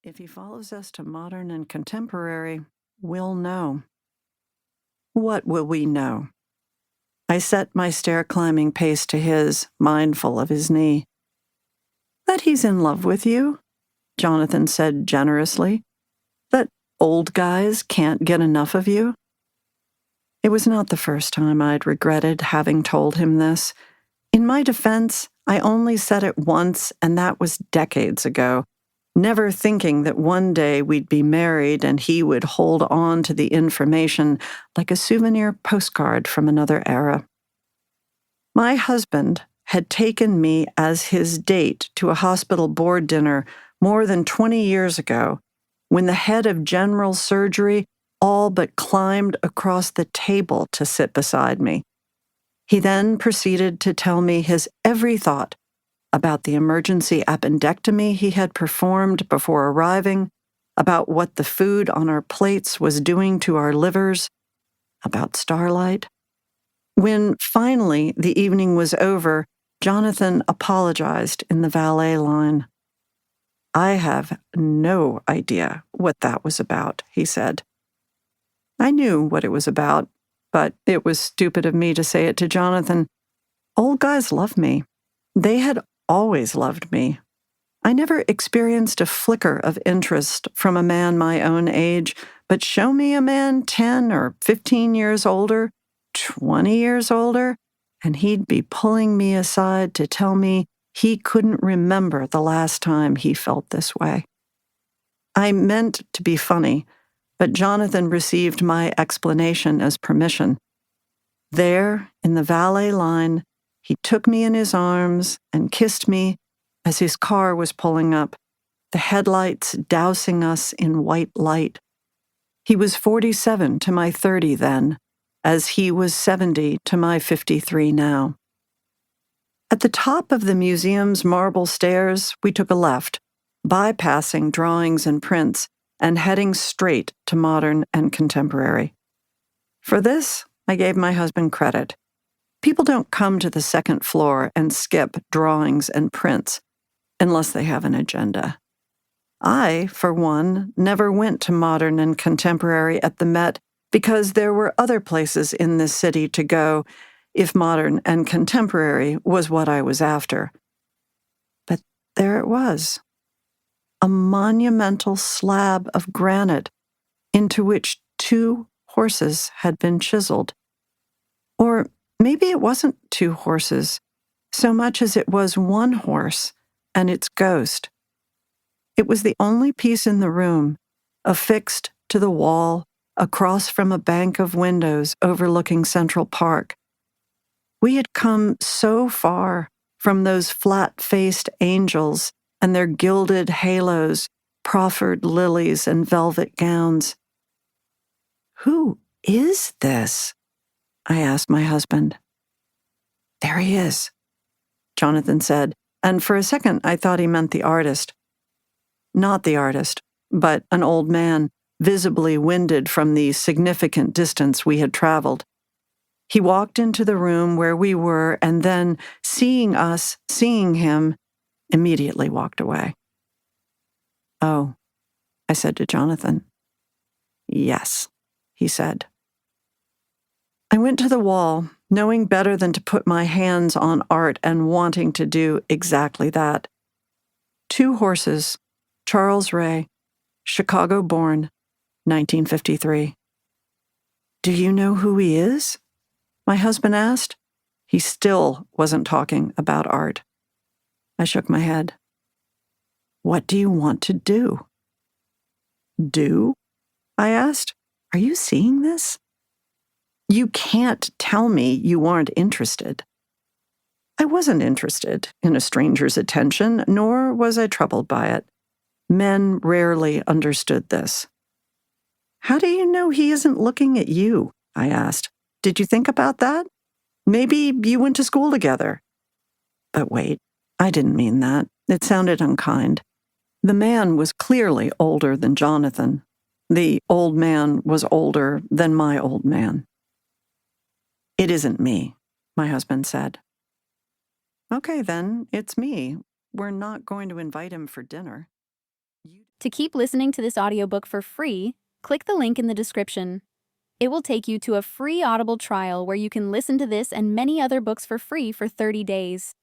If he follows us to modern and contemporary, we'll know. What will we know? I set my stair-climbing pace to his, mindful of his knee. That he's in love with you, Jonathan said generously. That old guys can't get enough of you. It was not the first time I'd regretted having told him this. In my defense, I only said it once, and that was decades ago, never thinking that one day we'd be married and he would hold on to the information like a souvenir postcard from another era. My husband had taken me as his date to a hospital board dinner more than 20 years ago, when the head of general surgery all but climbed across the table to sit beside me. He then proceeded to tell me his every thought about the emergency appendectomy he had performed before arriving, about what the food on our plates was doing to our livers, about Starlight. When finally the evening was over, Jonathan apologized in the valet line. I have no idea what that was about, he said. I knew what it was about, but it was stupid of me to say it to Jonathan. Old guys love me. They had always loved me. I never experienced a flicker of interest from a man my own age, but show me a man 10 or 15 years older, 20 years older, and he'd be pulling me aside to tell me he couldn't remember the last time he felt this way. I meant to be funny, but Jonathan received my explanation as permission. There, in the valet line, he took me in his arms and kissed me as his car was pulling up, the headlights dousing us in white light. He was 47 to my 30 then, as he was 70 to my 53 now. At the top of the museum's marble stairs, we took a left, bypassing drawings and prints and heading straight to modern and contemporary. For this, I gave my husband credit. People don't come to the second floor and skip drawings and prints unless they have an agenda. I, for one, never went to modern and contemporary at the Met because there were other places in this city to go if modern and contemporary was what I was after. But there it was, a monumental slab of granite into which 2 horses had been chiseled. Or maybe it wasn't 2 horses, so much as it was 1 horse and its ghost. It was the only piece in the room, affixed to the wall across from a bank of windows overlooking Central Park. We had come so far from those flat-faced angels and their gilded halos, proffered lilies, and velvet gowns. Who is this? I asked my husband. There he is, Jonathan said, and for a second I thought he meant the artist. Not the artist, but an old man, visibly winded from the significant distance we had traveled. He walked into the room where we were and then, seeing us, seeing him, immediately walked away. Oh, I said to Jonathan. Yes, he said. I went to the wall, knowing better than to put my hands on art and wanting to do exactly that. 2 horses, Charles Ray, Chicago-born, 1953. Do you know who he is? My husband asked. He still wasn't talking about art. I shook my head. What do you want to do? Do? I asked. Are you seeing this? You can't tell me you aren't interested. I wasn't interested in a stranger's attention, nor was I troubled by it. Men rarely understood this. How do you know he isn't looking at you? I asked. Did you think about that? Maybe you went to school together. But wait, I didn't mean that. It sounded unkind. The man was clearly older than Jonathan. The old man was older than my old man. It isn't me, my husband said. Okay, then, it's me. We're not going to invite him for dinner. To keep listening to this audiobook for free, click the link in the description. It will take you to a free Audible trial where you can listen to this and many other books for free for 30 days.